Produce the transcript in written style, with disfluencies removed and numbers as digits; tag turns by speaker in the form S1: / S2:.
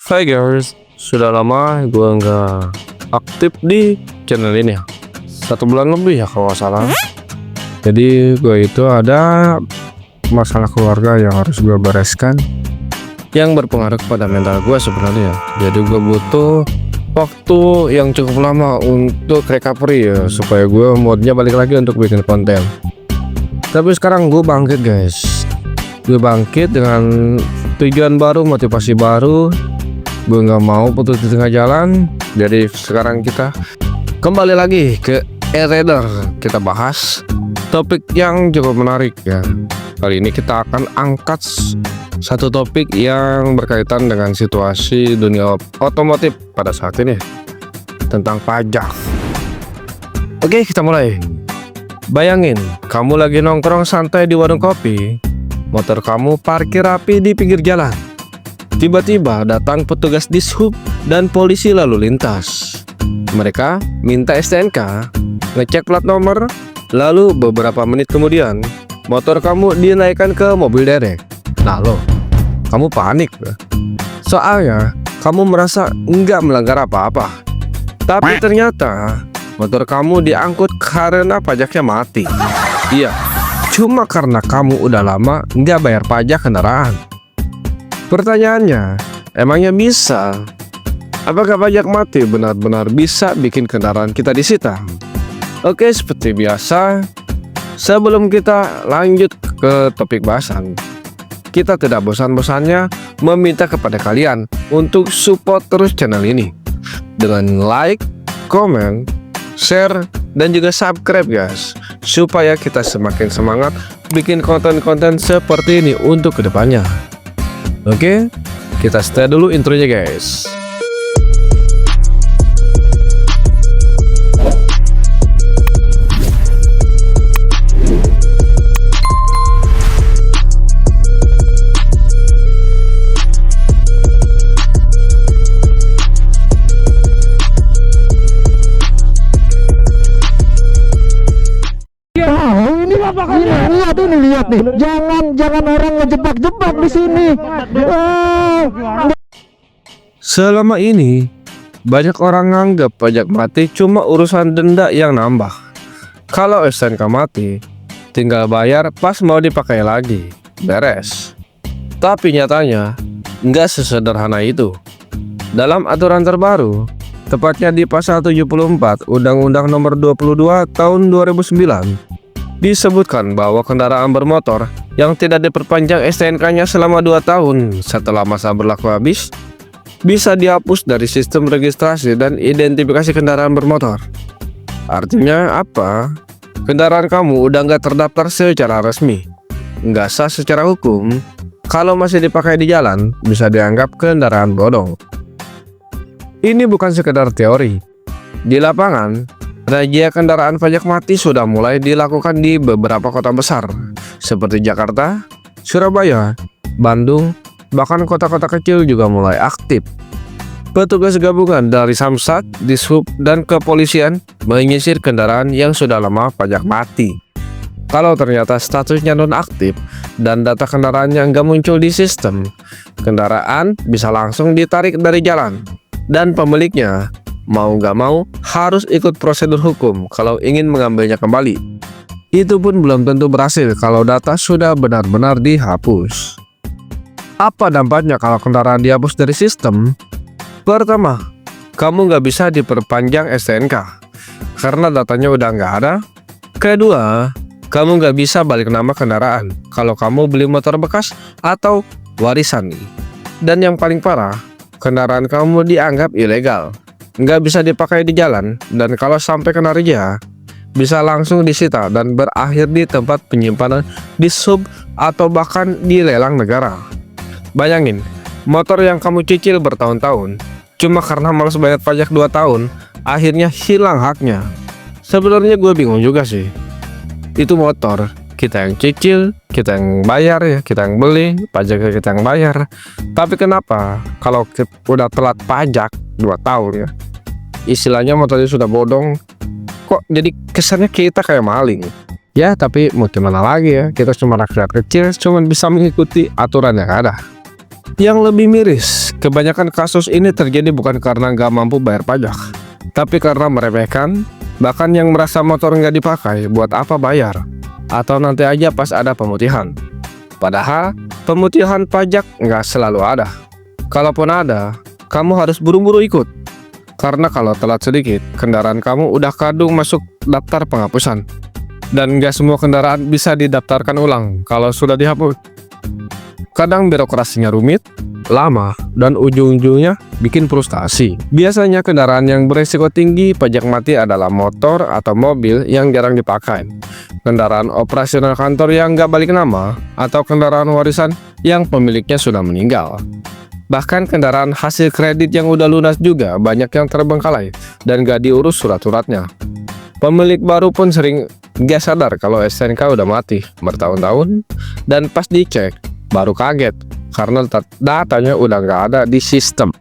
S1: Hai guys, sudah lama gue nggak aktif di channel ini ya. 1 bulan lebih ya kalau nggak salah. Jadi gue itu ada masalah keluarga yang harus gue bereskan, yang berpengaruh kepada mental gue sebenarnya. Jadi gue butuh waktu yang cukup lama untuk recovery ya, supaya gue moodnya balik lagi untuk bikin konten. Tapi sekarang gue bangkit guys. Gue bangkit dengan tujuan baru, motivasi baru. Gue nggak mau putus di tengah jalan. Jadi sekarang kita kembali lagi ke e-reader. Kita bahas topik yang cukup menarik ya. Kali ini kita akan angkat satu topik yang berkaitan dengan situasi dunia otomotif pada saat ini, tentang pajak. Oke, kita mulai. Bayangin, kamu lagi nongkrong santai di warung kopi. Motor kamu parkir rapi di pinggir jalan. Tiba-tiba datang petugas dishub dan polisi lalu lintas. Mereka minta STNK, ngecek plat nomor, lalu beberapa menit kemudian motor kamu dinaikkan ke mobil derek. Nah lo, kamu panik. Soalnya kamu merasa enggak melanggar apa-apa. Tapi ternyata motor kamu diangkut karena pajaknya mati. Iya, cuma karena kamu udah lama nggak bayar pajak kendaraan. Pertanyaannya, emangnya bisa? Apakah pajak mati benar-benar bisa bikin kendaraan kita disita? Oke, seperti biasa, sebelum kita lanjut ke topik bahasan, kita tidak bosan-bosannya meminta kepada kalian untuk support terus channel ini dengan like, komen, share, dan juga subscribe guys, supaya kita semakin semangat bikin konten-konten seperti ini untuk kedepannya. Oke, kita stay dulu intronya guys.
S2: Lihat ini, lihat nih. Jangan orang ngejebak-jebak di sini.
S1: Selama ini banyak orang nganggap pajak mati cuma urusan denda yang nambah. Kalau STNK mati, tinggal bayar pas mau dipakai lagi, beres. Tapi nyatanya nggak sesederhana itu. Dalam aturan terbaru, tepatnya di pasal 74 Undang-Undang Nomor 22 Tahun 2009, disebutkan bahwa kendaraan bermotor yang tidak diperpanjang STNK-nya selama 2 tahun setelah masa berlaku habis bisa dihapus dari sistem registrasi dan identifikasi kendaraan bermotor. Artinya apa? Kendaraan kamu udah nggak terdaftar secara resmi, nggak sah secara hukum. Kalau masih dipakai di jalan, bisa dianggap kendaraan bodong. Ini bukan sekedar teori. Di lapangan, razia kendaraan pajak mati sudah mulai dilakukan di beberapa kota besar seperti Jakarta, Surabaya, Bandung, bahkan kota-kota kecil juga mulai aktif. Petugas gabungan dari Samsat, Dishub, dan kepolisian menyisir kendaraan yang sudah lama pajak mati. Kalau ternyata statusnya nonaktif dan data kendaraannya nggak muncul di sistem, kendaraan bisa langsung ditarik dari jalan dan pemiliknya mau nggak mau harus ikut prosedur hukum kalau ingin mengambilnya kembali. Itu pun belum tentu berhasil kalau data sudah benar-benar dihapus. Apa dampaknya kalau kendaraan dihapus dari sistem? Pertama, kamu nggak bisa diperpanjang STNK karena datanya udah nggak ada. Kedua, kamu nggak bisa balik nama kendaraan kalau kamu beli motor bekas atau warisan. Dan yang paling parah, kendaraan kamu dianggap ilegal, nggak bisa dipakai di jalan, dan kalau sampai kena razia bisa langsung disita dan berakhir di tempat penyimpanan dishub atau bahkan dilelang negara. Bayangin, motor yang kamu cicil bertahun-tahun cuma karena malas bayar pajak 2 tahun akhirnya hilang haknya. Sebenarnya gue bingung juga sih. Itu motor kita yang cicil, kita yang bayar ya, kita yang beli, pajaknya kita yang bayar. Tapi kenapa kalau udah telat pajak 2 tahun ya, istilahnya motornya sudah bodong, kok jadi kesannya kita kayak maling? Ya tapi mau gimana lagi ya, kita cuma rakyat kecil, cuma bisa mengikuti aturan yang ada. Yang lebih miris, Kebanyakan kasus ini terjadi bukan karena nggak mampu bayar pajak, tapi karena meremehkan, bahkan yang merasa motor nggak dipakai, buat apa bayar? Atau nanti aja pas ada pemutihan. Padahal, pemutihan pajak nggak selalu ada. Kalaupun ada, kamu harus buru-buru ikut. Karena kalau telat sedikit, kendaraan kamu udah kadung masuk daftar penghapusan. Dan nggak semua kendaraan bisa didaftarkan ulang kalau sudah dihapus. Kadang birokrasinya rumit, lama, dan ujung-ujungnya bikin frustasi. Biasanya kendaraan yang beresiko tinggi pajak mati adalah motor atau mobil yang jarang dipakai, kendaraan operasional kantor yang nggak balik nama, atau kendaraan warisan yang pemiliknya sudah meninggal. Bahkan kendaraan hasil kredit yang udah lunas juga banyak yang terbengkalai dan nggak diurus surat-suratnya. Pemilik baru pun sering nggak sadar kalau STNK udah mati bertahun-tahun, dan pas dicek baru kaget karena datanya udah nggak ada di sistem.